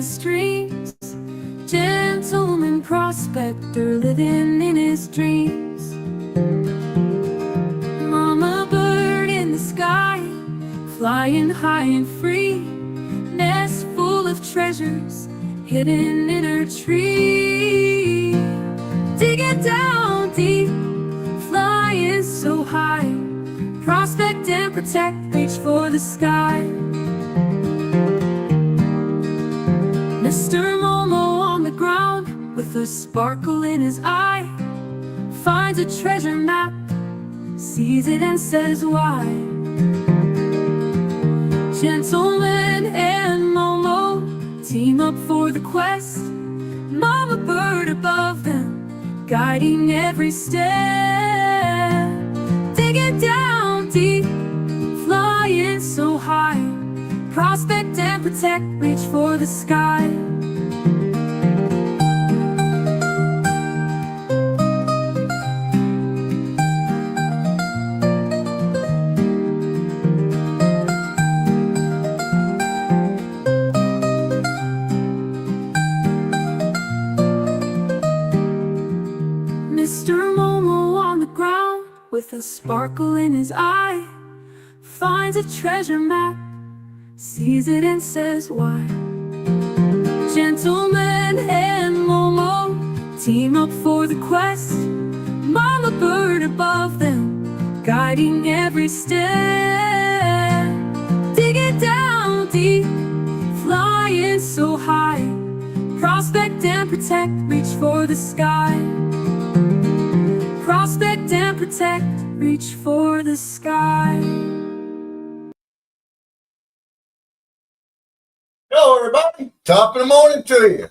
streams, gentleman prospector living in his dreams. Mama bird in the sky, flying high and free, nest full of treasures hidden in her tree. Digging down deep, flying so high, prospect and protect, reach for the sky. Mr. Momo on the ground, with a sparkle in his eye, finds a treasure map, sees it and says why. Gentleman and Momo team up for the quest, Mama bird above them, guiding every step. Digging down deep, flying so high, prospect and protect, reach for the sky. Mr. Momo on the ground, with a sparkle in his eye, finds a treasure map, sees it and says why. Gentleman and Momo team up for the quest, Mama bird above them, guiding every step. Digging down deep, flying so high, prospect and protect, reach for the sky. Prospect and protect, reach for the sky. Hello, everybody. Top of the morning to you.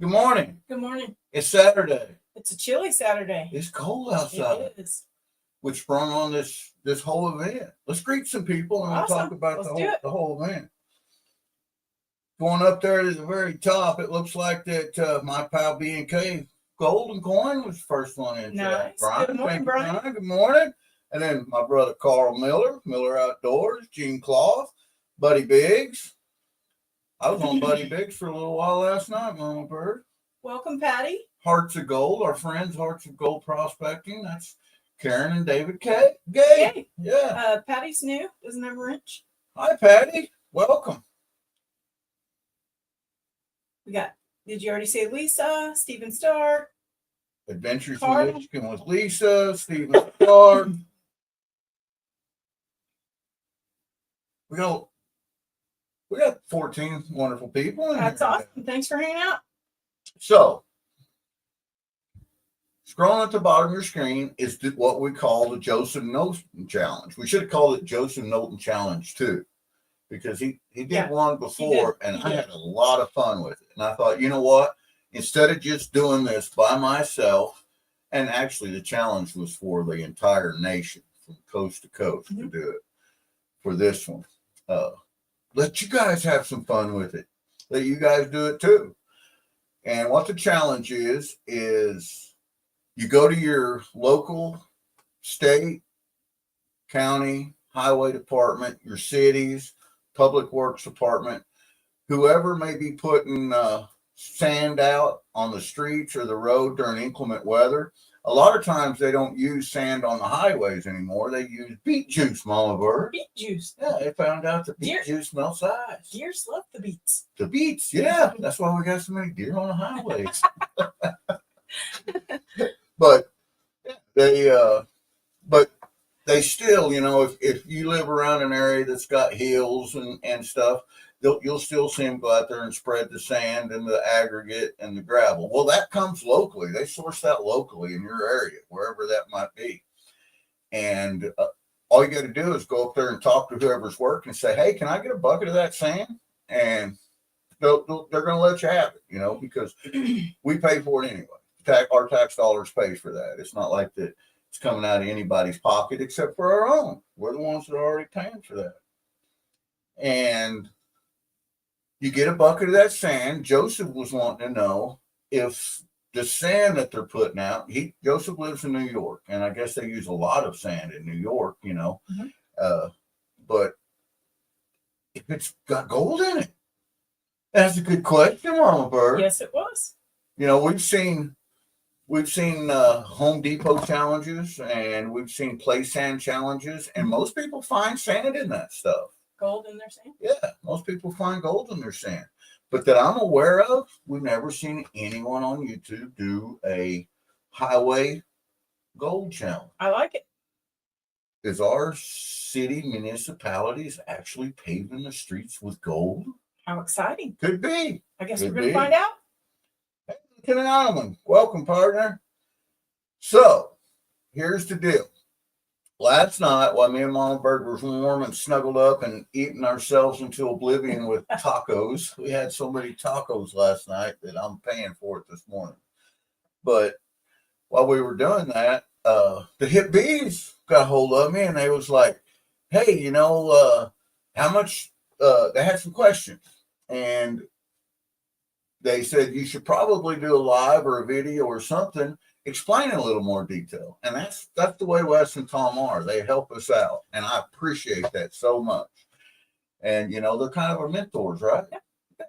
Good morning. Good morning. It's Saturday. It's a chilly Saturday. It's cold outside, It is. which brought on this whole event. Let's greet some people and we'll Awesome. talk about Let's do the it. whole event. Going up there to the very top, it looks like that my pal B&K Golden Coin was the first one in. Nice. Brian, Good morning, thank you, Brian. Good morning. And then my brother Carl Miller Outdoors, Gene Cloth, Buddy Biggs. I was on Buddy Biggs for a little while last night, Mama Bird. Welcome, Patty. Hearts of Gold, our friends, Hearts of Gold Prospecting. That's Karen and David Gay. Yeah. Patty's new. Isn't that Wrench? Hi, Patty. Welcome. We got, did you already say Lisa? Stephen Starr? Adventures Carl. in Michigan with Lisa, Stephen Starr. We got 14 wonderful people in That's here awesome. today. Thanks for hanging out. So, scrolling at the bottom of your screen is what we call the Joseph Knowlton Challenge. We should have called it Joseph Knowlton Challenge too, because he did one before, and I had a lot of fun with it. And I thought, you know what? Instead of just doing this by myself, and actually the challenge was for the entire nation from coast to coast to do it for this one. Let you guys have some fun with it. Let you guys do it too. And what the challenge is you go to your local, state, county, highway department, your cities, public works department, whoever may be putting sand out on the streets or the road during inclement weather. A lot of times they don't use sand on the highways anymore. They use beet juice, Mama Bird. Beet juice. Yeah, they found out that beet juice melts ice. Deers love the beets. The beets, yeah. That's why we got so many deer on the highways. But they still, you know, if you live around an area that's got hills and stuff, you'll still see them go out there and spread the sand and the aggregate and the gravel. Well, that comes locally. They source that locally in your area, wherever that might be. And all you got to do is go up there and talk to whoever's working and say, hey, can I get a bucket of that sand? And they're going to let you have it, you know, because we pay for it anyway. Our tax dollars pays for that. It's not like that it's coming out of anybody's pocket except for our own. We're the ones that are already paying for that. And you get a bucket of that sand. Joseph was wanting to know if the sand that they're putting out, Joseph lives in New York, and I guess they use a lot of sand in New York, you know, but if it's got gold in it, That's a good question, Mama Bird. Yes, it was. You know, we've seen Home Depot challenges, and we've seen play sand challenges, and most people find sand in that stuff. Gold in their sand. Yeah, most people find gold in their sand. But that I'm aware of, we've never seen anyone on YouTube do a highway gold challenge. I like it. Is our city municipalities actually paving the streets with gold? How exciting. Could be. I guess Could we're going be. to find out. Hey, Lieutenant Ottoman, welcome, partner. So, here's the deal. Last night, while me and Mama Bird were warm and snuggled up and eating ourselves into oblivion with tacos, we had so many tacos last night that I'm paying for it this morning. But while we were doing that, the hip bees got a hold of me, and they was like, hey, you know, how much, they had some questions, and they said you should probably do a live or a video or something explaining a little more detail. And that's the way Wes and Tom are. They help us out, and I appreciate that so much. And you know, they're kind of our mentors, right? Yeah.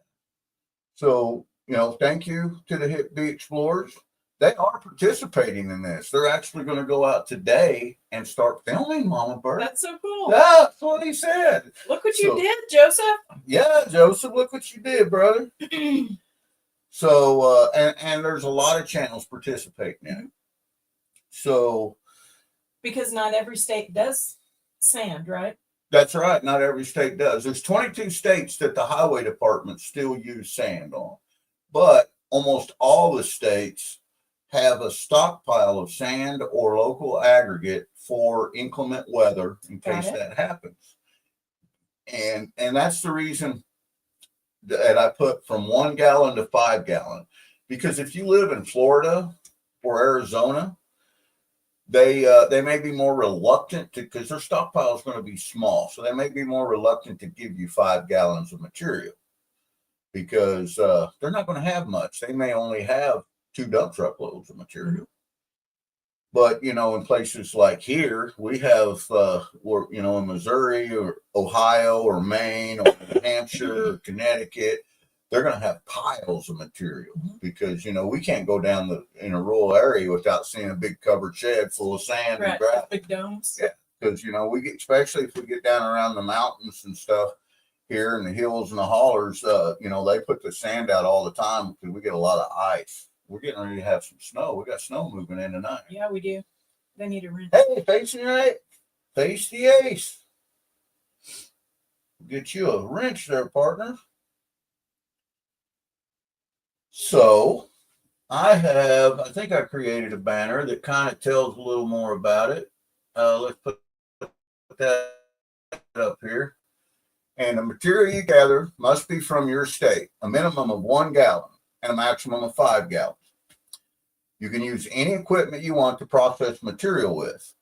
So, you know, thank you to the Hip Bee Explorers. They are participating in this. They're actually going to go out today and start filming, Mama Bird. That's so cool. That's what he said. Look what you So- did, Joseph. Yeah, Joseph, look what you did, brother. So, and there's a lot of channels participating in it. So Because not every state does sand, right? that's right. Not every state does. There's 22 states that the highway department still use sand on, but almost all the states have a stockpile of sand or local aggregate for inclement weather in case that happens. And that's the reason that I put from 1 gallon to 5 gallon, because if you live in Florida or Arizona, they may be more reluctant to, because their stockpile is going to be small, so they may be more reluctant to give you 5 gallons of material because they're not going to have much. They may only have 2 dump truck loads of material. But, you know, in places like here, we have, or, you know, in Missouri or Ohio or Maine or New Hampshire or Connecticut, they're going to have piles of material because, you know, we can't go down in a rural area without seeing a big covered shed full of sand and Right. gravel. Big domes. Yeah, because, you know, especially if we get down around the mountains and stuff here in the hills and the hollers, you know, they put the sand out all the time because we get a lot of ice. We're getting ready to have some snow. We got snow moving in tonight. Yeah, we do. They need a rinse. Hey, facing right, face the ace. Get you a wrench there, partner. So, I think I created a banner that kind of tells a little more about it. Let's put that up here. And the material you gather must be from your state, a minimum of 1 gallon and a maximum of 5 gallons. You can use any equipment you want to process material with.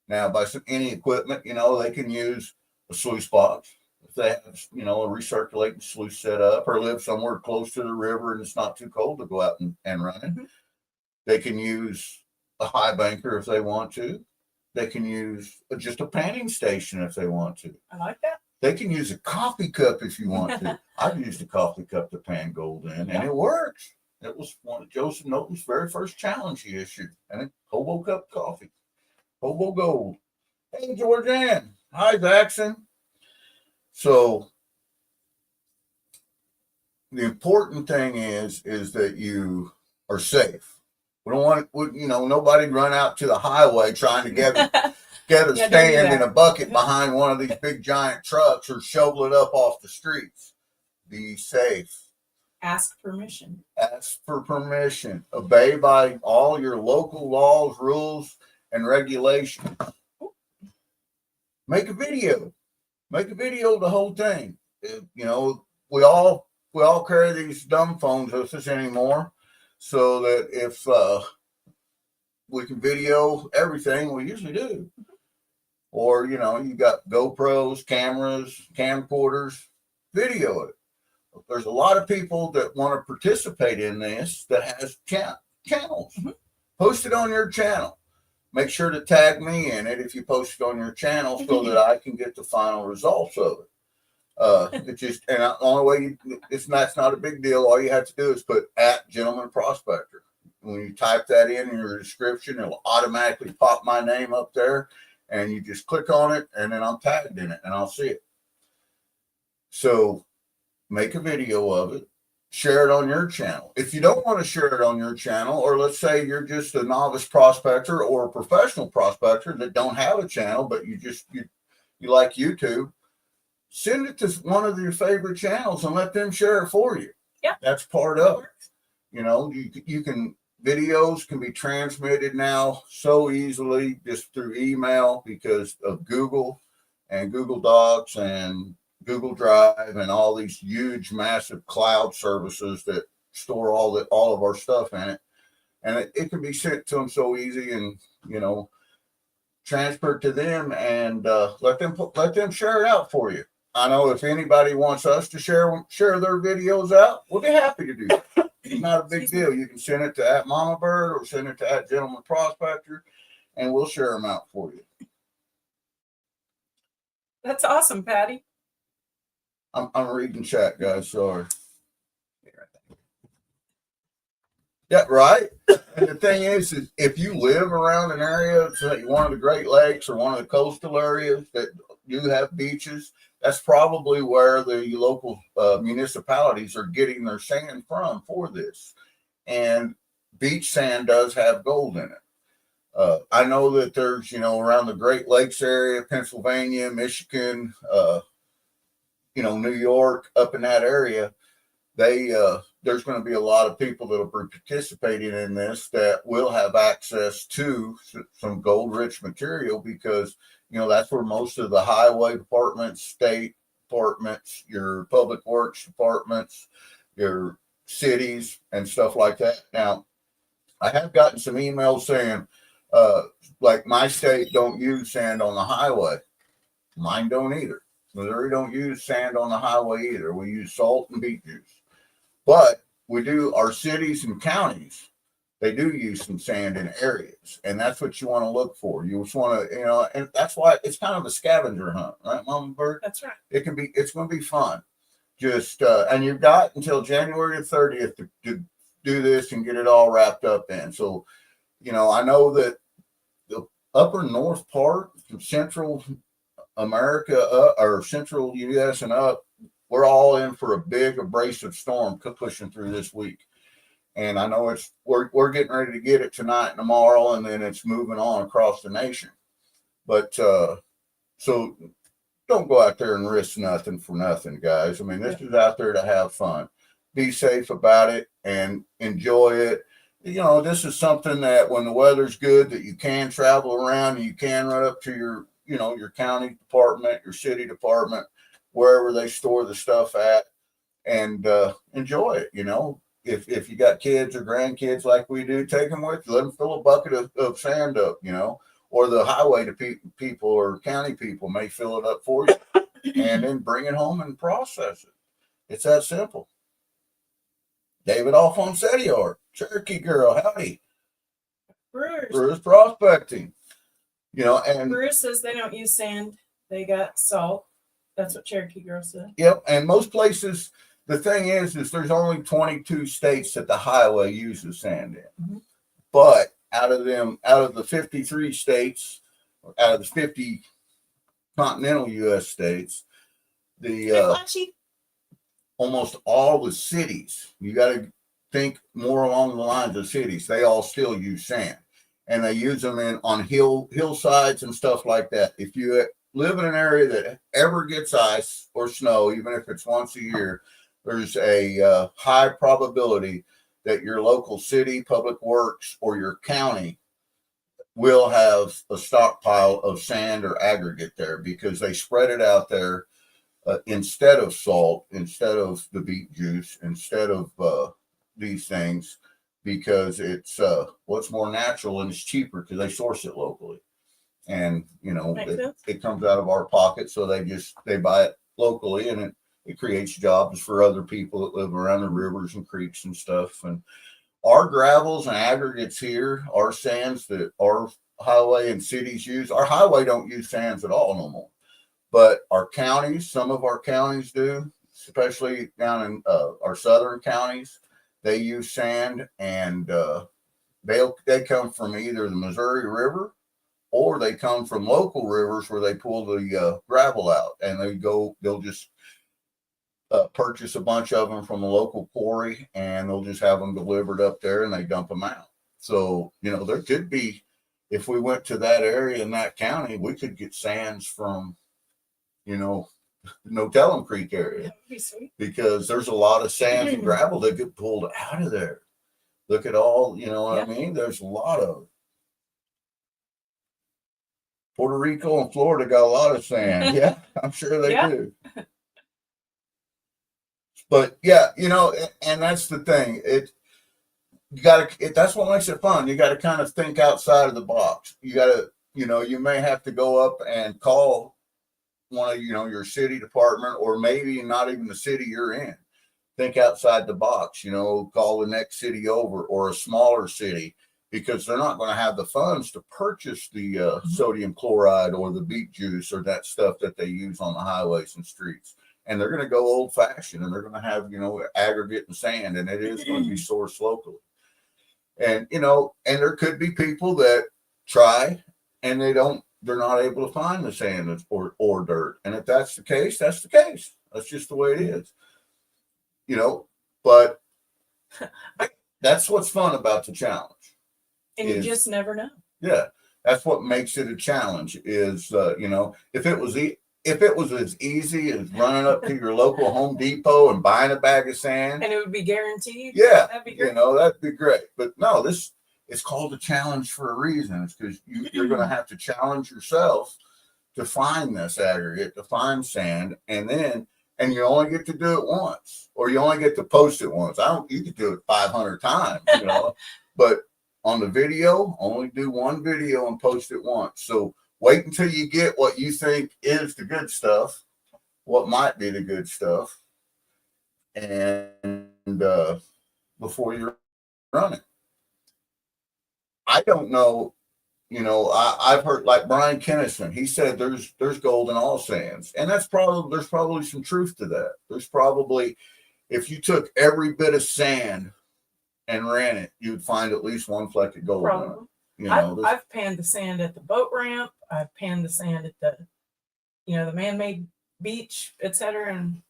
Now, by any equipment, you know, they can use a sluice box if they have, you know, a recirculating sluice set up, or live somewhere close to the river and it's not too cold to go out and run it. They can use a high banker if they want to. They can use just a panning station if they want to. I like that. They can use a coffee cup if you want to. I've used a coffee cup to pan gold in, and it works. It was one of Joseph Knowlton's very first challenge he issued, and it Hobo Cup coffee, Hobo Gold. Hey, Georgianne. Hi, Jackson. So the important thing is that you are safe. We don't want, you know, nobody run out to the highway trying to get a stand in a bucket behind one of these big giant trucks or shovel it up off the streets. Be safe. Ask permission. Ask for permission. Obey by all your local laws, rules, and regulations. Make a video. Make a video of the whole thing. You know, we all carry these dumb phones with us anymore, so that if we can video everything, we usually do. Or, you know, you got GoPros, cameras, camcorders, video it. There's a lot of people that want to participate in this that has channels. Post it on your channel. Make sure to tag me in it if you post it on your channel so that I can get the final results of it. It just, and the only way that's not a big deal. All you have to do is put @Gentleman Prospector. When you type that in your description, it'll automatically pop my name up there, and you just click on it, and then I'm tagged in it, and I'll see it. So make a video of it, share it on your channel. If you don't want to share it on your channel, or let's say you're just a novice prospector or a professional prospector that don't have a channel, but you like YouTube, send it to one of your favorite channels and let them share it for you. Yeah. That's part of it. You know, you can, videos can be transmitted now so easily just through email because of Google and Google Docs and Google Drive and all these huge, massive cloud services that store all of our stuff in it. And it can be sent to them so easy, and, you know, transferred to them, and let them share it out for you. I know if anybody wants us to share their videos out, we'll be happy to do that. It's not a big deal. You can send it to @Mama Bird or send it to @Gentleman Prospector, and we'll share them out for you. That's awesome, Patty. I'm reading chat, guys. Sorry. Yeah, right. And the thing is if you live around an area, say one of the Great Lakes or one of the coastal areas that do have beaches, that's probably where the local municipalities are getting their sand from for this. And beach sand does have gold in it. I know that there's, you know, around the Great Lakes area, Pennsylvania, Michigan, you know, New York, up in that area, there's going to be a lot of people that will be participating in this that will have access to some gold-rich material because, you know, that's where most of the highway departments, state departments, your public works departments, your cities, and stuff like that. Now, I have gotten some emails saying, like, my state don't use sand on the highway. Mine don't either. Missouri don't use sand on the highway either. We use salt and beet juice. But we do, our cities and counties, they do use some sand in areas. And that's what you want to look for. You just want to, you know, and that's why it's kind of a scavenger hunt, right, Mama Bird? That's right. It's going to be fun. Just, and you've got until January 30th to do this and get it all wrapped up in. So, you know, I know that the upper north part from Central America or Central U.S. and up, we're all in for a big abrasive storm pushing through this week. And I know we're getting ready to get it tonight and tomorrow, and then it's moving on across the nation. But so don't go out there and risk nothing for nothing, guys. I mean, this is out there to have fun. Be safe about it and enjoy it. You know, this is something that when the weather's good, that you can travel around and you can run up to your, you know, your county department, your city department, wherever they store the stuff at, and enjoy it. You know, if you got kids or grandkids like we do, take them with you. Let them fill a bucket of sand up, you know, or the highway people or county people may fill it up for you and then bring it home and process it. It's that simple. David off on Setior, Cherokee girl, howdy. Bruce prospecting. You know, and Bruce says they don't use sand. They got salt. That's what Cherokee girl said. Yep. And most places, the thing is there's only 22 states that the highway uses sand in. Mm-hmm. But out of the 53 states, out of the 50 continental U.S. states, almost all the cities, you got to think more along the lines of cities, they all still use sand. And they use them on hillsides and stuff like that. If you live in an area that ever gets ice or snow, even if it's once a year, there's a high probability that your local city, public works, or your county will have a stockpile of sand or aggregate there because they spread it out there instead of salt, instead of the beet juice, instead of these things, because it's what's more natural and it's cheaper because they source it locally. And, you know, it comes out of our pocket. So they buy it locally, and it creates jobs for other people that live around the rivers and creeks and stuff. And our gravels and aggregates here, our sands that our highway and cities use, our highway don't use sands at all no more. But our counties, some of our counties do, especially down in our southern counties, they use sand, and they come from either the Missouri River, or they come from local rivers where they pull the gravel out, and they'll just purchase a bunch of them from a local quarry, and they'll just have them delivered up there, and they dump them out. So, there could be, if we went to that area in that county, we could get sands from, No Tellum Creek area, That would be sweet. because there's a lot of sand and gravel that get pulled out of there. Look at all, what I mean? There's a lot of it. Puerto Rico and Florida got a lot of sand. Yeah, I'm sure they do. But yeah, and that's the thing. That's what makes it fun. You got to kind of think outside of the box. You got to, you may have to go up and call one of, your city department, or maybe not even the city you're in. Think outside the box, call the next city over, or a smaller city, because they're not going to have the funds to purchase the sodium chloride or the beet juice or that stuff that they use on the highways and streets. And they're going to go old fashioned, and they're going to have, aggregate and sand, and it is going to be sourced locally. And, and there could be people that try, and they're not able to find the sand or dirt. And if that's the case, that's the case. That's just the way it is. But that's what's fun about the challenge. And you just never know. Yeah, that's what makes it a challenge. Is if it was as easy as running up to your local Home Depot and buying a bag of sand, and it would be guaranteed. Yeah, that'd be great. That'd be great. But no, it's called a challenge for a reason. It's because you're going to have to challenge yourself to find this aggregate, to find sand, and you only get to do it once, or you only get to post it once. You could do it 500 times, but on the video, only do one video and post it once. So wait until you get what you think is the good stuff, what might be the good stuff, and before you run it. I don't know. I've heard, like Brian Kennison, he said there's gold in all sands, and there's probably some truth to that. There's probably, if you took every bit of sand and ran it, you'd find at least one fleck of gold. Probably. In it. I've panned the sand at the boat ramp. I've panned the sand at the, the man-made beach, etc. And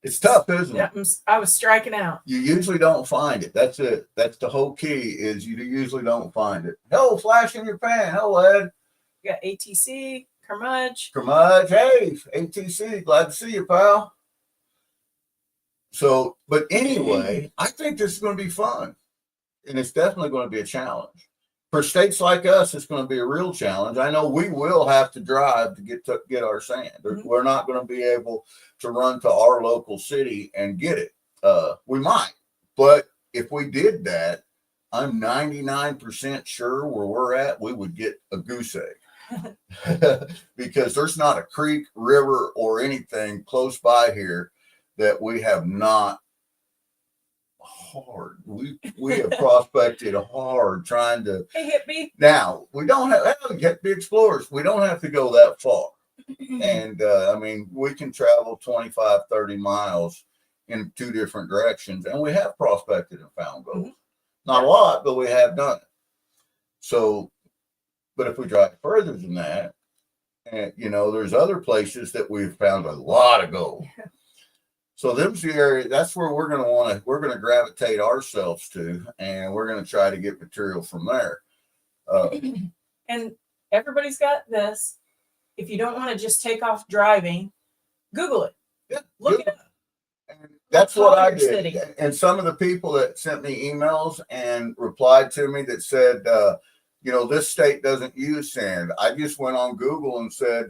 it's tough, isn't it? I was striking out. You usually don't find it. That's it. That's the whole key, is you usually don't find it. Hello, flash in your pan. Hello, Ed. You got ATC, Kermudge. Hey, ATC. Glad to see you, pal. So, but anyway, I think this is going to be fun. And it's definitely going to be a challenge. For states like us, it's going to be a real challenge. I know we will have to drive to get our sand. We're not going to be able to run to our local city and get it. We might, but if we did that, I'm 99% sure where we're at, we would get a goose egg. Because there's not a creek, river, or anything close by here that we have not hard. We have prospected hard trying to. Hey, hippie. Now we don't have get big explorers. We don't have to go that far, and we can travel 25, 30 miles in two different directions, and we have prospected and found gold. Not a lot, but we have done it. So, but if we drive further than that, and there's other places that we've found a lot of gold. So them's the area. That's where we're going to gravitate ourselves to, and we're going to try to get material from there. And everybody's got this. If you don't want to just take off driving, Google it. Yeah, look it up. And that's what I did. City. And some of the people that sent me emails and replied to me that said, this state doesn't use sand. I just went on Google and said,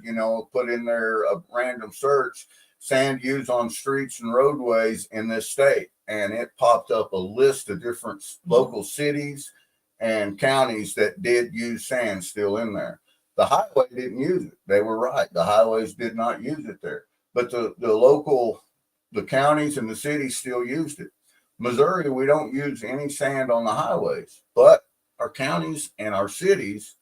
put in there a random search, sand used on streets and roadways in this state. And it popped up a list of different local cities and counties that did use sand still in there. The highway didn't use it. They were right. The highways did not use it there. But the counties and the cities still used it. Missouri, we don't use any sand on the highways, but our counties and our cities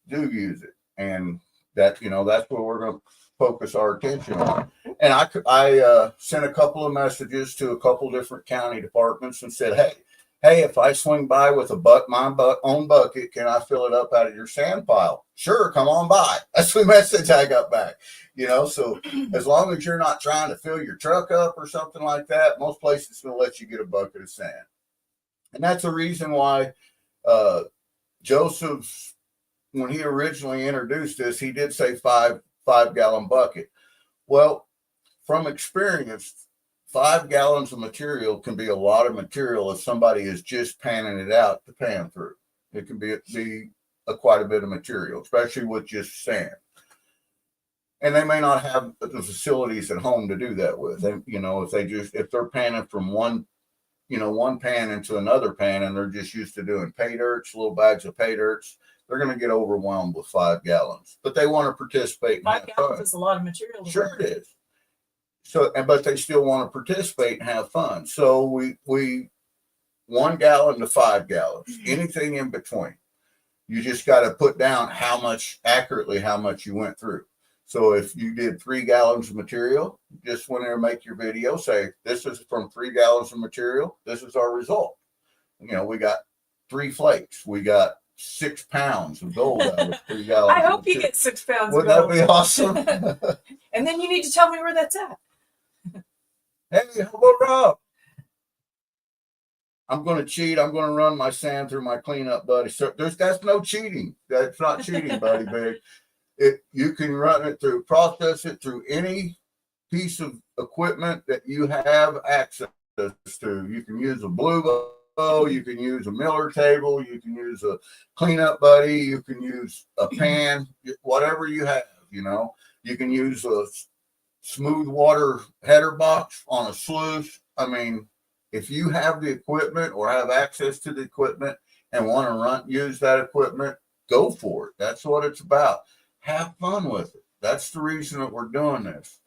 do use it. And That, that's where we're going to focus our attention on. And I sent a couple of messages to a couple different county departments and said, hey, if I swing by with my own bucket, can I fill it up out of your sand pile? Sure, come on by. That's the message I got back. So as long as you're not trying to fill your truck up or something like that, most places will let you get a bucket of sand. And that's the reason why Joseph, when he originally introduced this, he did say 5-gallon bucket. Well, from experience, 5 gallons of material can be a lot of material if somebody is just panning it out to pan through. It can be quite a bit of material, especially with just sand. And they may not have the facilities at home to do that with. And, if they're panning from one pan into another pan, and they're just used to doing pay dirts, little bags of pay dirts, they're going to get overwhelmed with 5 gallons. But they want to participate. 5 gallons is a lot of material. Sure it is. So, but they still want to participate and have fun. So we 1 gallon to 5 gallons, anything in between. You just got to put down how much you went through. So if you did 3 gallons of material, just when you make your video, say, this is from 3 gallons of material. This is our result. We got 3 flakes. We got 6 pounds of gold out of 3 gallons. I hope you get 6 pounds Would of gold. that be awesome? And then you need to tell me where that's at. Hey, how about Rob? I'm going to cheat. I'm going to run my sand through my cleanup, buddy. So that's no cheating. That's not cheating, buddy. Big. You can run it through, process it through any piece of equipment that you have access to. You can use a blue bow. You can use a miller table. You can use a cleanup buddy. You can use a pan. Whatever you have. You can use a smooth water header box on a sluice. I mean, if you have the equipment or have access to the equipment and want to use that equipment, go for it. That's what it's about. Have fun with it. That's the reason that we're doing this.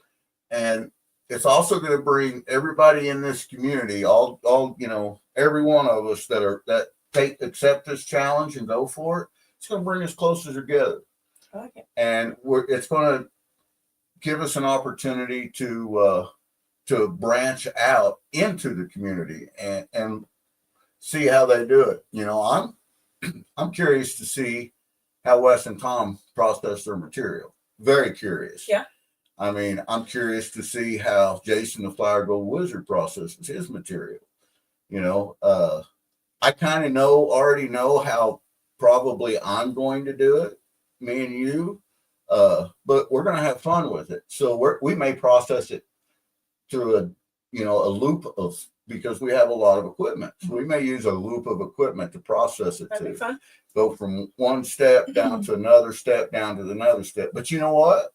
And it's also going to bring everybody in this community, all every one of us that accept this challenge and go for it. It's going to bring us closer together. Okay. And it's going to give us an opportunity to branch out into the community and see how they do it. I'm curious to see how Wes and Tom process their material. Very curious. Yeah. I mean, I'm curious to see how Jason the Flower Gold Wizard processes his material. I kind of already know how probably I'm going to do it, me and you. But we're going to have fun with it. So we may process it through a loop of, because we have a lot of equipment. So we may use a loop of equipment to process it. That'd be fun. Go from one step down to another step, down to another step. But you know what?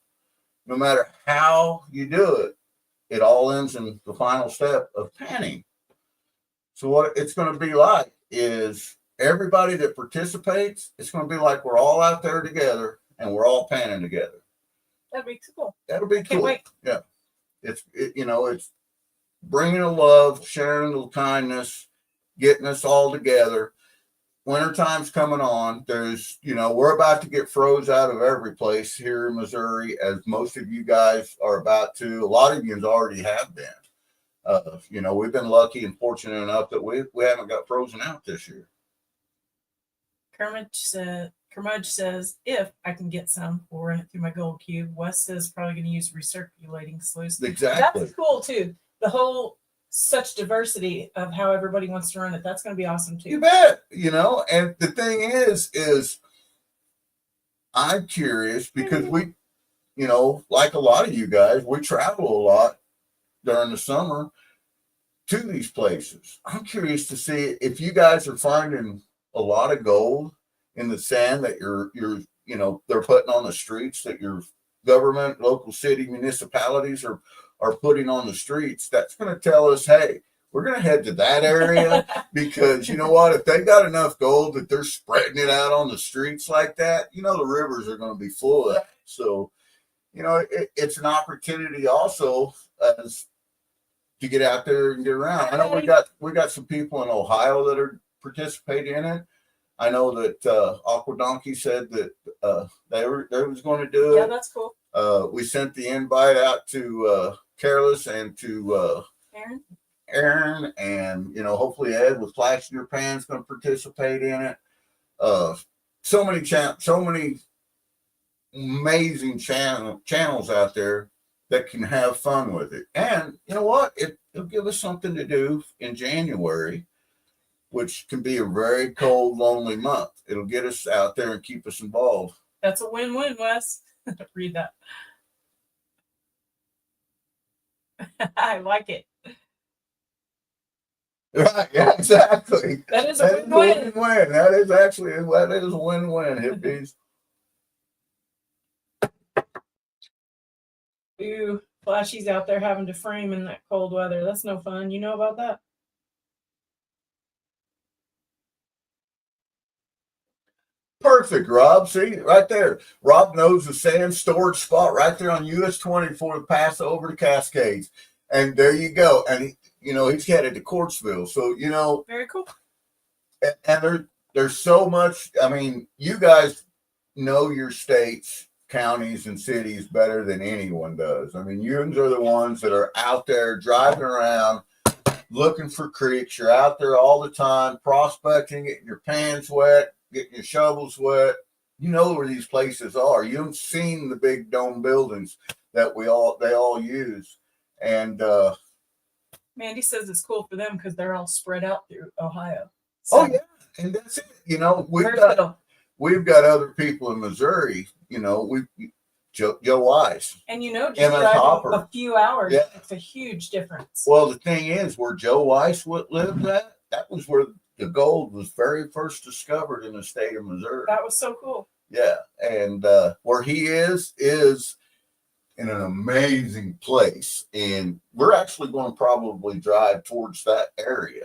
No matter how you do it, it all ends in the final step of panning. So what it's going to be like is everybody that participates, it's going to be like we're all out there together and we're all panning together. That'd be cool. That'll be Can't cool. wait. Yeah. It's bringing the love, sharing the kindness, getting us all together. Wintertime's coming on. We're about to get froze out of every place here in Missouri, as most of you guys are about to. A lot of you already have been. We've been lucky and fortunate enough that we haven't got frozen out this year. Kermudge says, if I can get some, we'll run it through my gold cube. Wes says probably going to use recirculating sluice. Exactly. That's cool too. The whole such diversity of how everybody wants to run it. That's going to be awesome too. You bet. And the thing is I'm curious because we, like a lot of you guys, we travel a lot during the summer to these places. I'm curious to see if you guys are finding a lot of gold in the sand that they're putting on the streets, that your government, local city, municipalities are putting on the streets. That's going to tell us, hey, we're going to head to that area because you know what? If they got enough gold that they're spreading it out on the streets like that, the rivers are going to be full of that. So, it's an opportunity also to get out there and get around. I know we got some people in Ohio that are participating in it. I know that Aqua Donkey said that they was going to do Yeah, it. that's cool. We sent the invite out to Careless and to Aaron, and hopefully Ed with Flash in Your Pants going to participate in it. So many amazing channels out there that can have fun with it. And you know what? It'll give us something to do in January, which can be a very cold, lonely month. It'll get us out there and keep us involved. That's a win-win, Wes. Read that. I like it. Right, yeah, exactly. That is a win-win. That is a win-win, hippies. Ooh, Flashy's out there having to frame in that cold weather. That's no fun. You know about that? Perfect, Rob. See, right there. Rob knows the sand storage spot right there on US 24 to pass over to Cascades. And there you go. And, he's headed to Courtsville. So, Very cool. And there's so much. I mean, you guys know your states, counties, and cities better than anyone does. I mean, you are the ones that are out there driving around looking for creeks. You're out there all the time prospecting, getting your pants wet, getting your shovels wet. You know where these places are. You've seen the big dome buildings that they all use. And Mandy says it's cool for them because they're all spread out through Ohio. So, oh yeah, and that's it. We've got other people in Missouri. Joe Weiss. And just Emmett driving Hopper. a few hours Yeah. makes a huge difference. Well, the thing is, where Joe Weiss lived at, that was where the gold was very first discovered in the state of Missouri. That was so cool. Yeah, and where he is in an amazing place, and we're actually going to probably drive towards that area.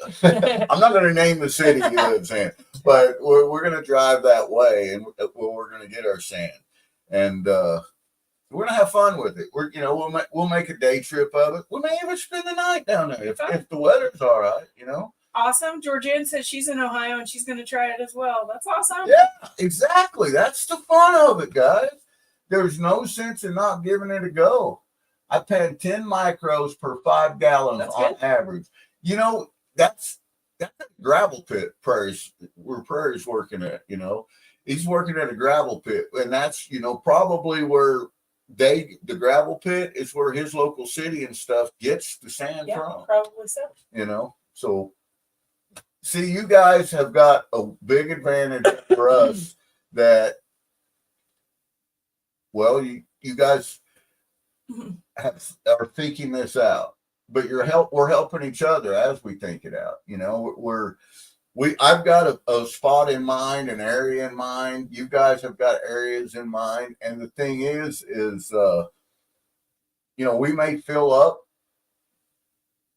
I'm not going to name the city he lives in, but we're going to drive that way, and we're going to get our sand, and we're going to have fun with it. We'll make a day trip of it. We may even spend the night down there if the weather's all right. Awesome. Georgianne says she's in Ohio and she's going to try it as well. That's awesome. Yeah, exactly. That's the fun of it, guys. There's no sense in not giving it a go. I've had 10 micros per 5 gallons on average. That's a gravel pit where Prairie's working at, He's working at a gravel pit. And that's, probably where the gravel pit is where his local city and stuff gets the sand from. Probably so. So see, you guys have got a big advantage for us that, well, you guys are thinking this out, but we're helping each other as we think it out. I've got a spot in mind, an area in mind. You guys have got areas in mind. And the thing is, we may fill up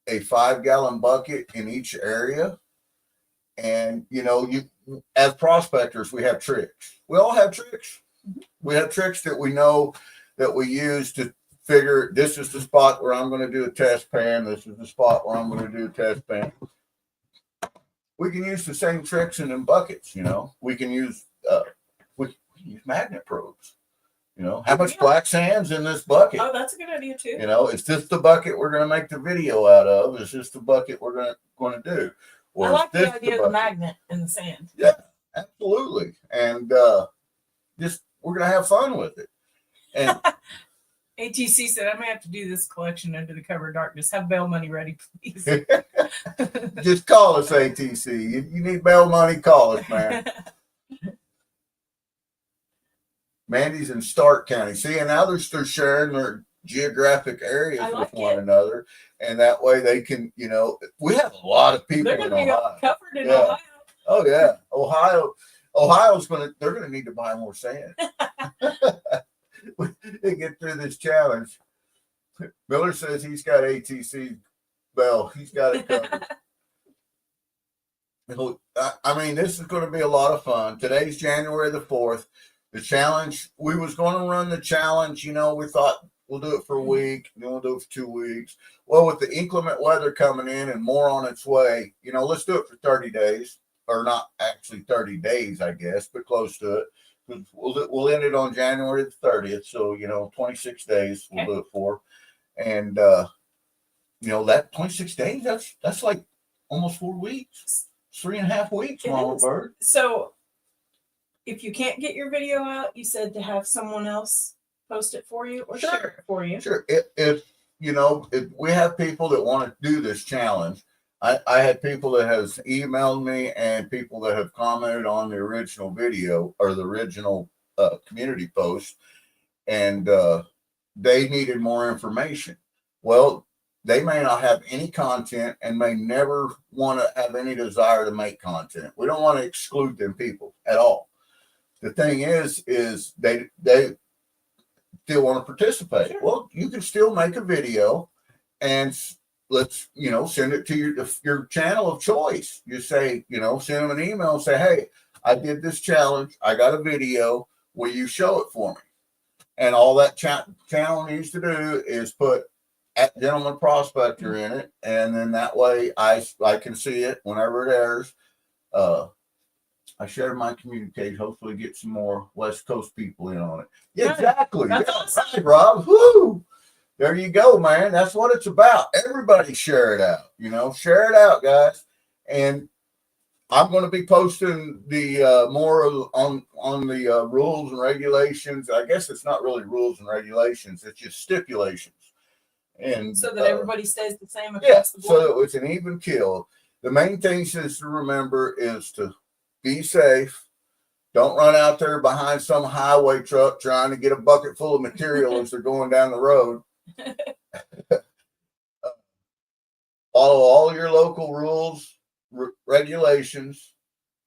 a 5-gallon bucket in each area. And, as prospectors, we have tricks. We all have tricks. We have tricks that we know that we use to figure this is the spot where I'm going to do a test pan. This is the spot where I'm going to do a test pan. We can use the same tricks in them buckets. We can use magnet probes. How much black sand's in this bucket? Oh, that's a good idea too. Is this the bucket we're going to make the video out of? Is this the bucket we're going to do? Or I like the idea of the magnet in the sand. Yeah, absolutely. And we're going to have fun with it. And ATC said, I may have to do this collection under the cover of darkness. Have bail money ready, please. Just call us, ATC. You need bail money, call us, man. Mandy's in Stark County. See, and now they're sharing their geographic areas with one another. And that way they can, we have a lot of people in Ohio. They're going to be covered in Ohio. Oh, yeah. Ohio's they're going to need to buy more sand. They get through this challenge. Miller says he's got ATC bell. He's got it covered. I mean, this is going to be a lot of fun. Today's January the 4th. The challenge, we was going to run the challenge. We thought we'll do it for a week. Then we'll do it for 2 weeks. Well, with the inclement weather coming in and more on its way, let's do it for 30 days. Or not actually 30 days, I guess, but close to it. We'll end it on January the 30th. So, 26 days we'll do it for. And, that 26 days, that's like almost 4 weeks, 3.5 weeks, Mama Bird. So if you can't get your video out, you said to have someone else post it for you or share it for you. Sure. If we have people that want to do this challenge, I had people that has emailed me and people that have commented on the original video or the original community post, and they needed more information. Well, they may not have any content and may never want to have any desire to make content. We don't want to exclude them people at all. The thing is they still want to participate. Sure. Well, you can still make a video and let's, send it to your channel of choice. You say, send them an email and say, hey, I did this challenge. I got a video. Will you show it for me? And all that channel needs to do is put @Gentleman Prospector in it. And then that way I can see it whenever it airs. I share my communication, hopefully get some more West Coast people in on it. Yeah, exactly. That's awesome. Right, Rob. Woo! There you go, man. That's what it's about. Everybody share it out, share it out, guys. And I'm going to be posting the more on the rules and regulations. I guess it's not really rules and regulations. It's just stipulations. And so that everybody stays the same across the board. So it's an even kill. The main thing is to remember is to be safe. Don't run out there behind some highway truck trying to get a bucket full of material as they're going down the road. Follow all your local rules, regulations.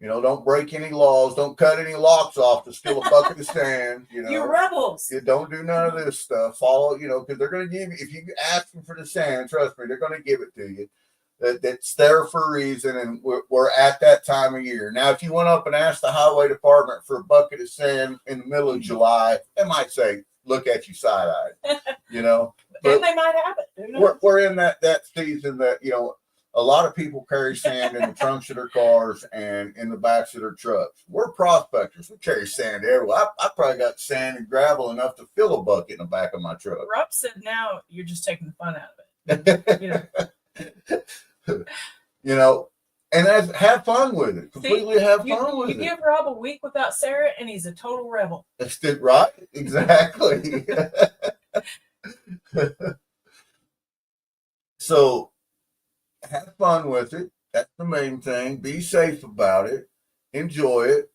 Don't break any laws. Don't cut any locks off to steal a bucket of sand. You're rebels. You don't do none of this stuff. Follow, because they're going to give you, if you ask them for the sand, trust me, they're going to give it to you. That's there for a reason, and we're at that time of year. Now, if you went up and asked the highway department for a bucket of sand in the middle of July, they might say, look at you side-eyed, And they might have it. We're in that season that, a lot of people carry sand in the trunks of their cars and in the backs of their trucks. We're prospectors. We carry sand everywhere. I probably got sand and gravel enough to fill a bucket in the back of my truck. Rob said now you're just taking the fun out of it. And have fun with it. Completely have fun with it. You give Rob a week without Sarah, and he's a total rebel. That's it, right? Exactly. So have fun with it. That's the main thing. Be safe about it. Enjoy it.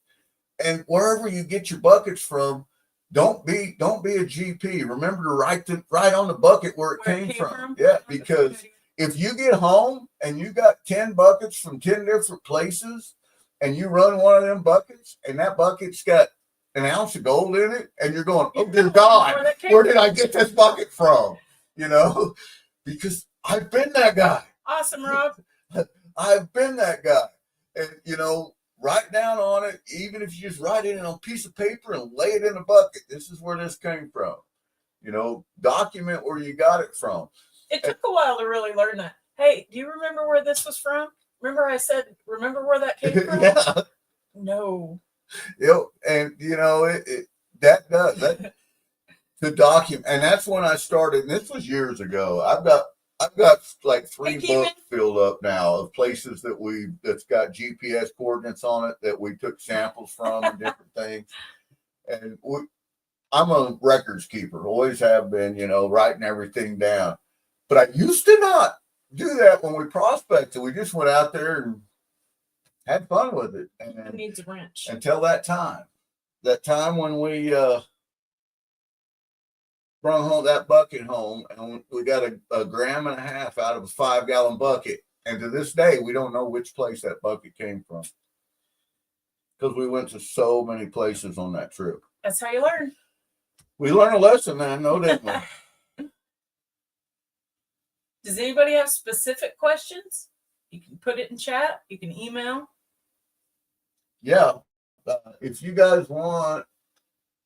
And wherever you get your buckets from, don't be a GP. Remember to write on the bucket where it came from. Yeah, because if you get home and you got 10 buckets from 10 different places and you run one of them buckets and that bucket's got an ounce of gold in it and you're going, oh, dear God, where did I get this bucket from? Because I've been that guy. Awesome, Rob. I've been that guy. And, write down on it, even if you just write it on a piece of paper and lay it in a bucket. This is where this came from. Document where you got it from. It took a while to really learn that. Hey, do you remember where this was from? Remember I said, remember where that came from? Yeah. No. And that does that to document, and that's when I started. And this was years ago. I've got like 3 books filled up now of places that's got GPS coordinates on it that we took samples from and different things. And I'm a records keeper, always have been, writing everything down. But I used to not do that when we prospected. We just went out there and had fun with it. And it needs a wrench. Until that time when we brought home that bucket home, and we got a gram and a half out of a 5-gallon bucket. And to this day, we don't know which place that bucket came from because we went to so many places on that trip. That's how you learn. We learned a lesson, man. No, didn't we? Does anybody have specific questions? You can put it in chat. You can email. Yeah. If you guys want,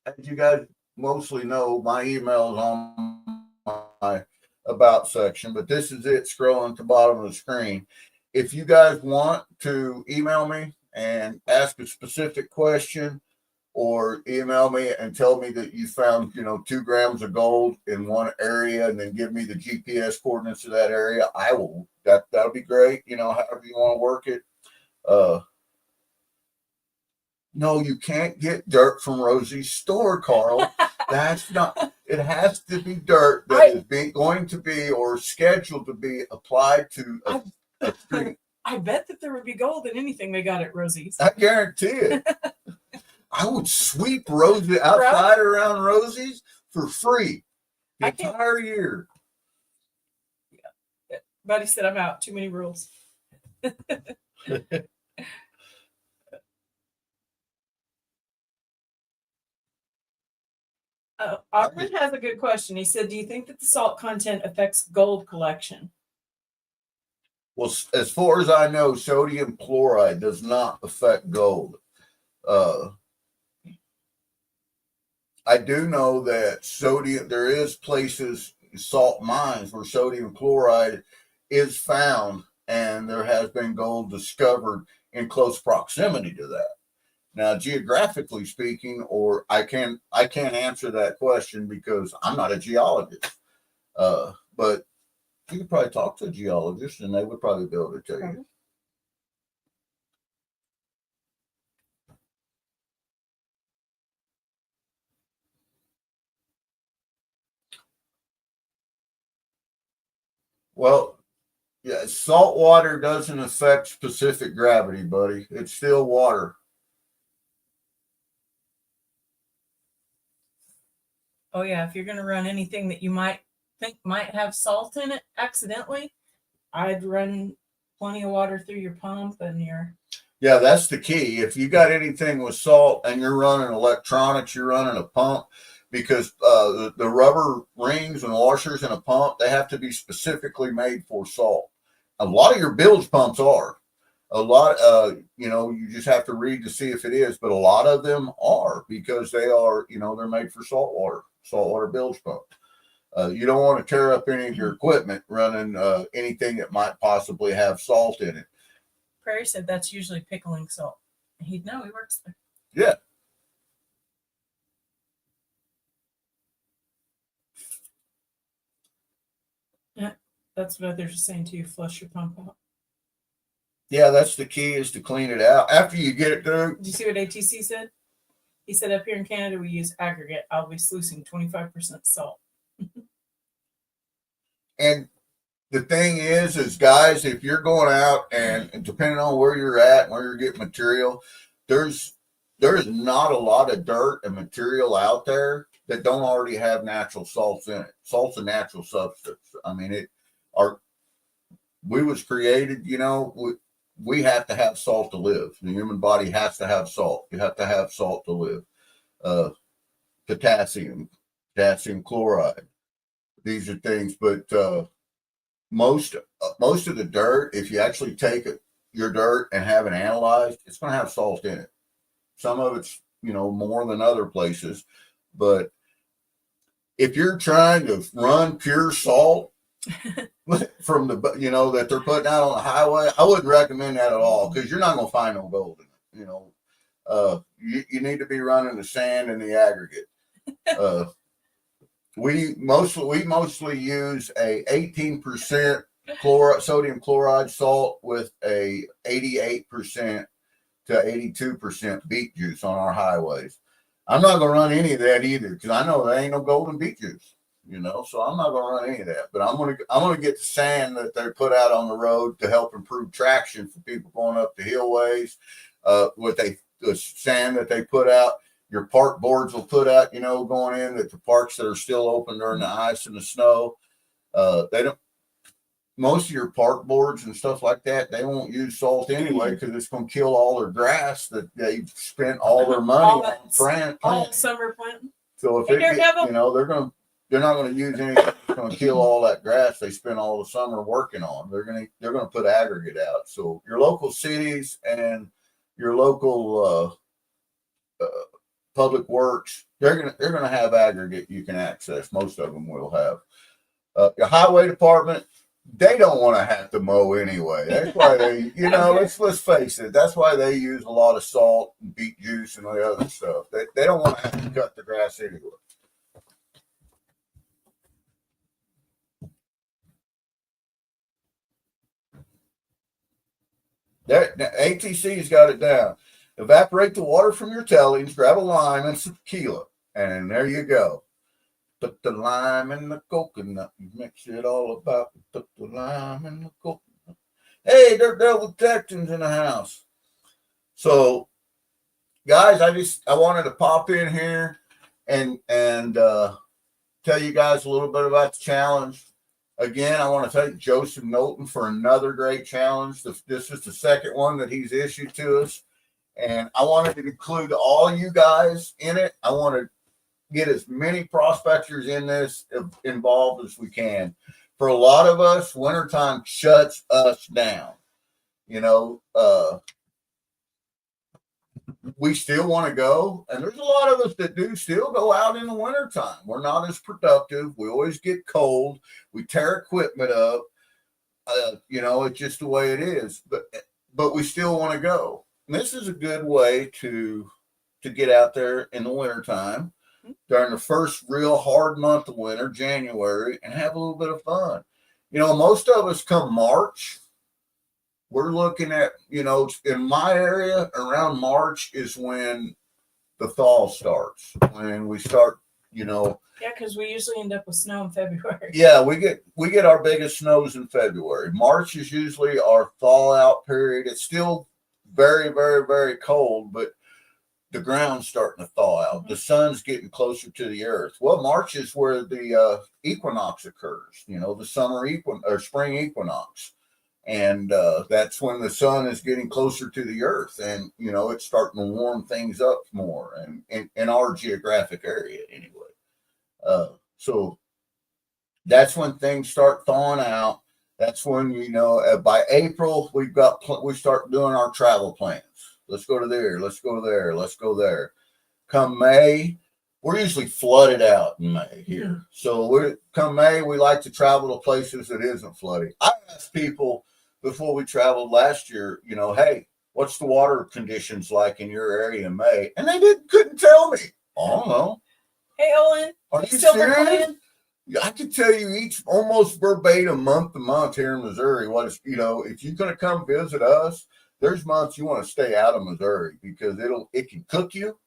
as you guys mostly know, my email is on my about section, but this is it scrolling to the bottom of the screen. If you guys want to email me and ask a specific question or email me and tell me that you found, 2 grams of gold in one area, and then give me the GPS coordinates of that area. I will. That'll be great. However you want to work it. No, you can't get dirt from Rosie's store, Carl. That's not. It has to be dirt that is going to be or scheduled to be applied to a street. I bet that there would be gold in anything they got at Rosie's. I guarantee it. I would sweep Rosie outside around Rosie's for free the entire year. Yeah. Buddy said I'm out. Too many rules. Ahmed has a good question. He said, do you think that the salt content affects gold collection? Well, as far as I know, sodium chloride does not affect gold. I do know that there is places, salt mines, where sodium chloride is found, and there has been gold discovered in close proximity to that. Now, geographically speaking, or I can't answer that question because I'm not a geologist. But you could probably talk to a geologist, and they would probably be able to tell you. Well, yeah, salt water doesn't affect specific gravity, buddy. It's still water. Oh, yeah. If you're going to run anything that you might think might have salt in it accidentally, I'd run plenty of water through your pump and your... Yeah, that's the key. If you got anything with salt and you're running electronics, you're running a pump, because the rubber rings and washers in a pump, they have to be specifically made for salt. A lot of your bilge pumps are. A lot, you just have to read to see if it is, but a lot of them are, because they are, they're made for saltwater bilge pump. You don't want to tear up any of your equipment running anything that might possibly have salt in it. Prairie said that's usually pickling salt. He'd know, he works there. Yeah. Yeah, that's what others are saying to you. Flush your pump out. Yeah, that's the key, is to clean it out after you get it through. Did you see what ATC said? He said, up here in Canada, we use aggregate. I'll be sluicing 25% salt. And the thing is guys, if you're going out and depending on where you're at and where you're getting material, there is not a lot of dirt and material out there that don't already have natural salts in it. Salt's a natural substance. I mean, we was created, we have to have salt to live. The human body has to have salt. You have to have salt to live. Potassium chloride. These are things, but most of the dirt, if you actually take your dirt and have it analyzed, it's going to have salt in it. Some of it's, more than other places, but if you're trying to run pure salt from the, that they're putting out on the highway, I wouldn't recommend that at all, because you're not going to find no gold in it. You need to be running the sand and the aggregate. We mostly use a 18% sodium chloride salt with a 88% to 82% beet juice on our highways. I'm not going to run any of that either, because I know there ain't no golden beet juice, so I'm not going to run any of that. But I'm going to get the sand that they put out on the road to help improve traction for people going up the hillways. The sand that they put out, your park boards will put out, going in, that the parks that are still open during the ice and the snow, most of your park boards and stuff like that, they won't use salt anyway, because it's going to kill all their grass that they've spent all their money on planting. All summer planting. So if they're not going to use anything that's going to kill all that grass they spent all the summer working on. They're going to put aggregate out. So your local cities and your local public works, they're going to have aggregate you can access. Most of them will have. Your highway department, they don't want to have to mow anyway. That's why they, you know, let's face it. That's why they use a lot of salt and beet juice and the other stuff. They don't want to have to cut the grass anyway. That ATC's got it down. Evaporate the water from your tellings, grab a lime and some tequila, and there you go. Put the lime in the coconut, mix it all about. Put the lime in the coconut. Hey, they're devil detectives in the house. So, guys, I wanted to pop in here and tell you guys a little bit about the challenge. Again, I want to thank Joseph Knowlton for another great challenge. This is the second one that he's issued to us. And I wanted to include all you guys in it. I want to get as many prospectors in this involved as we can. For a lot of us, wintertime shuts us down. You know, we still want to go, and there's a lot of us that do still go out in the wintertime. We're not as productive. We always get cold. We tear equipment up. You know, it's just the way it is. But we still want to go. And this is a good way to get out there in the wintertime during the first real hard month of winter, January, and have a little bit of fun. You know, most of us come March, we're looking at, you know, in my area around March is when the thaw starts, when we start, you know. Yeah, because we usually end up with snow in February. Yeah, we get our biggest snows in February. March is usually our thaw out period. It's still very, very, very cold, but the ground's starting to thaw out. The sun's getting closer to the earth. Well, March is where the equinox occurs, you know, the spring equinox. And that's when the sun is getting closer to the earth, and, you know, it's starting to warm things up more, and in our geographic area anyway. So that's when things start thawing out. That's when, you know, by April, we start doing our travel plans. Let's go to there. Let's go there. Let's go there. Come May, we're usually flooded out in May here. So come May, we like to travel to places that isn't flooding. I asked people before we traveled last year, you know, hey, what's the water conditions like in your area in May? And they couldn't tell me. I don't know. Hey, Olin. Are you serious? I can tell you each almost verbatim, month to month here in Missouri. What is, you know, if you're going to come visit us, there's months you want to stay out of Missouri because it can cook you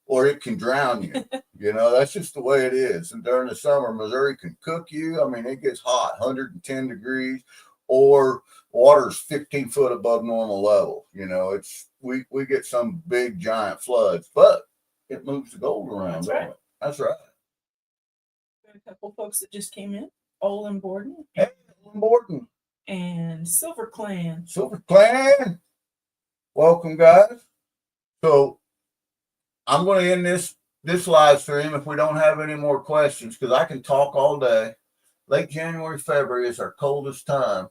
or it can drown you. You know, that's just the way it is. And during the summer, Missouri can cook you. I mean, it gets hot, 110 degrees, or water's 15 foot above normal level. You know, we get some big giant floods, but it moves the gold around. That's right. That's right. A couple folks that just came in. Olin Borden. Hey, Olin Borden. And Silver Clan. Silver Clan. Welcome, guys. So I'm going to end this live stream if we don't have any more questions, because I can talk all day. Late January, February is our coldest time.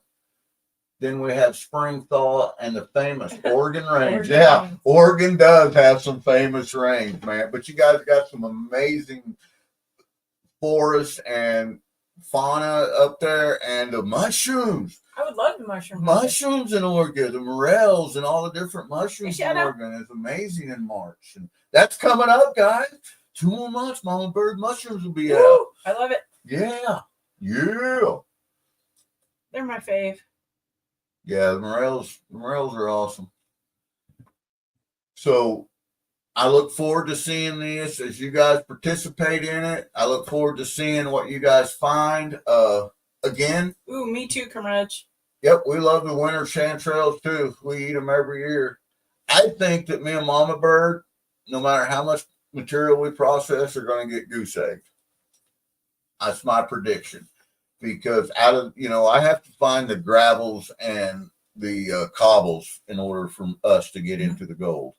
Then we have spring thaw and the famous Oregon rains. Yeah, Oregon does have some famous rains, man. But you guys got some amazing forests and fauna up there, and the mushrooms. I would love the mushrooms. Mushrooms in Oregon, the morels and all the different mushrooms in Oregon is amazing in March. And that's coming up, guys. 2 more months, Mama Bird mushrooms will be out. I love it. Yeah. Yeah. They're my fave. Yeah, the morels are awesome. So I look forward to seeing this as you guys participate in it. I look forward to seeing what you guys find. Again. Ooh, me too, comrade. Yep, we love the winter chanterelles too. We eat them every year. I think that me and Mama Bird, no matter how much material we process, are going to get goose eggs. That's my prediction. Because I have to find the gravels and the cobbles in order for us to get into the gold.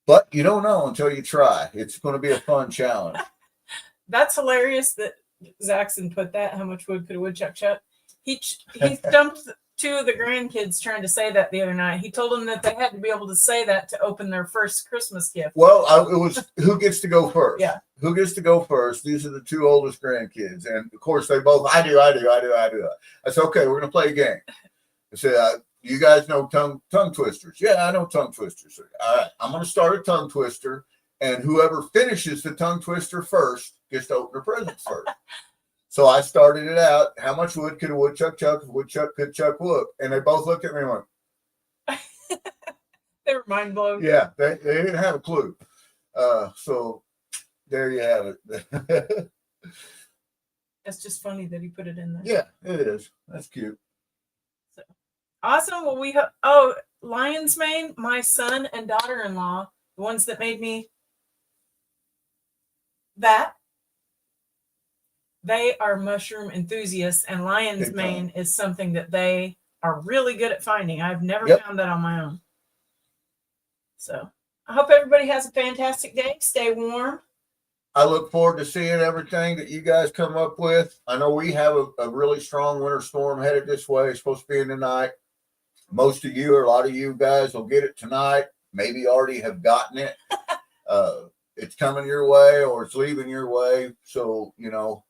But you don't know until you try. It's going to be a fun challenge. That's hilarious that Zaxton put that. How much wood could a woodchuck chuck? He stumped two of the grandkids trying to say that the other night. He told them that they had to be able to say that to open their first Christmas gift. Well, it was who gets to go first. Yeah. Who gets to go first? These are the two oldest grandkids. And of course, they both, I do. I said, okay, we're going to play a game. I said, you guys know tongue twisters? Yeah, I know tongue twisters. All right, I'm going to start a tongue twister. And whoever finishes the tongue twister first gets to open their presents first. So I started it out. How much wood could a woodchuck chuck if a woodchuck could chuck wood? And they both looked at me and went, They were mind blown. yeah, they didn't have a clue. So there you have it. It's just funny that he put it in there. Yeah, it is. That's cute. So, awesome. Well, we have, Lion's Mane, my son and daughter-in-law, the ones that made me that. They are mushroom enthusiasts, and lion's mane is something that they are really good at finding. I've never found that on my own. So I hope everybody has a fantastic day. Stay warm. I look forward to seeing everything that you guys come up with. I know we have a really strong winter storm headed this way. It's supposed to be in the night. Most of you, or a lot of you guys, will get it tonight. Maybe already have gotten it. It's coming your way or it's leaving your way. So, you know,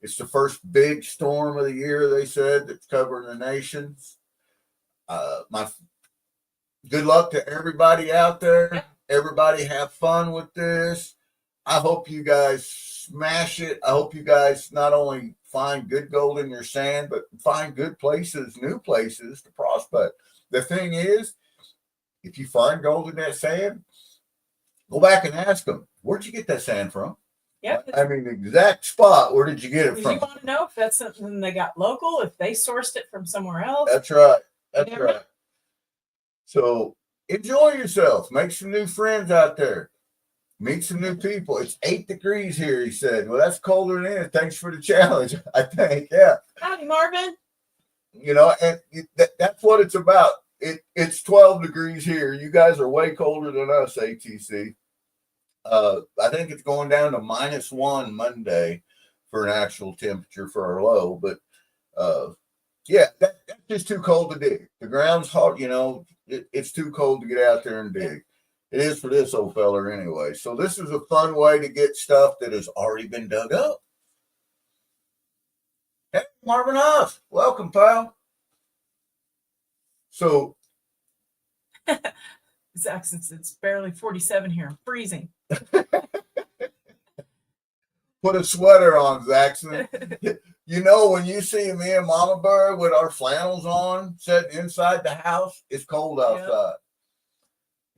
it's the first big storm of the year, they said, that's covering the nation. My good luck to everybody out there. Everybody have fun with this. I hope you guys smash it. I hope you guys not only find good gold in your sand, but find good places, new places to prospect. The thing is, if you find gold in that sand, go back and ask them, where'd you get that sand from? Yep. I mean, the exact spot. Where did you get it from? You want to know if that's something they got local, if they sourced it from somewhere else. That's right. That's right. So enjoy yourself. Make some new friends out there. Meet some new people. It's 8 degrees here, he said. Well, that's colder than it. Thanks for the challenge, I think. Yeah. Howdy, Marvin. You know, and that's what it's about. It's 12 degrees here. You guys are way colder than us, ATC. I think it's going down to -1 Monday for an actual temperature for our low. But yeah, that's just too cold to dig. The ground's hard, you know, it's too cold to get out there and dig. It is for this old feller anyway. So this is a fun way to get stuff that has already been dug up. Hey, Marvin Huff, welcome, pal. So Zach, since it's barely 47 here, I'm freezing. Put a sweater on, Zaxton. You know, when you see me and Mama Bird with our flannels on, sitting inside the house, it's cold outside. Yep.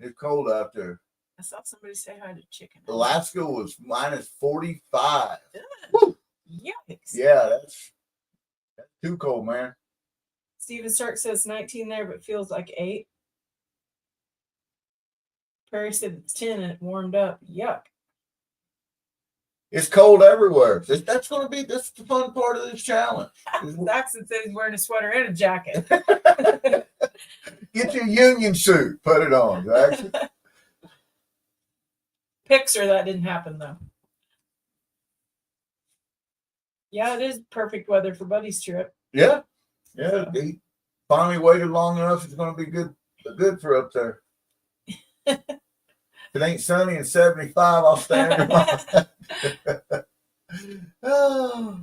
It's cold out there. I saw somebody say hi to Chicken. Alaska was -45. Woo. Yikes. Yeah, that's too cold, man. Steven Stark says 19 there, but feels like 8. Perry said it's 10 and it warmed up. Yuck. It's cold everywhere. That's the fun part of this challenge. Jackson said he's wearing a sweater and a jacket. Get your union suit. Put it on, Jackson. Pixar, that didn't happen though. Yeah, it is perfect weather for Buddy's trip. Yeah. Yeah. He finally waited long enough. It's going to be good for up there. If it ain't sunny and 75, I'll stand. Oh,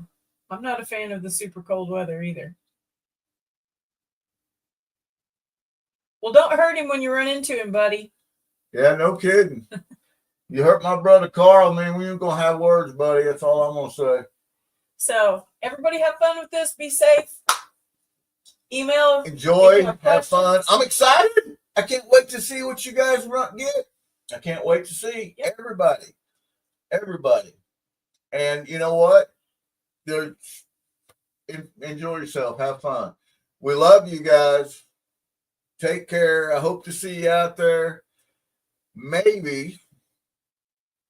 I'm not a fan of the super cold weather either. Well, don't hurt him when you run into him, buddy. Yeah, no kidding. You hurt my brother Carl, man. We ain't gonna have words, buddy. That's all I'm gonna say. So everybody have fun with this. Be safe. Email. Enjoy. Have fun. I'm excited. I can't wait to see what you guys get. I can't wait to see everybody. And you know what? Enjoy yourself. Have fun. We love you guys. Take care. I hope to see you out there. Maybe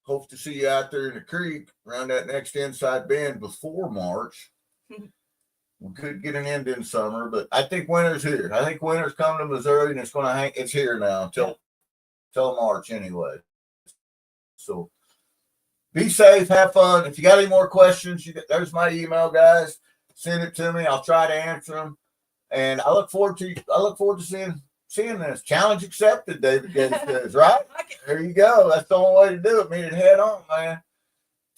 hope to see you out there in the creek around that next inside bend before March. We could get an end in summer, but I think winter's here. I think winter's coming to Missouri, and it's going to hang. It's here now until March anyway. So be safe, have fun. If you got any more questions, there's my email, guys. Send it to me. I'll try to answer them. And I look forward to seeing this. Challenge accepted, David Gates says, right? There you go. That's the only way to do it. Meet it head on, man.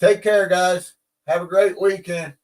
Take care, guys. Have a great weekend.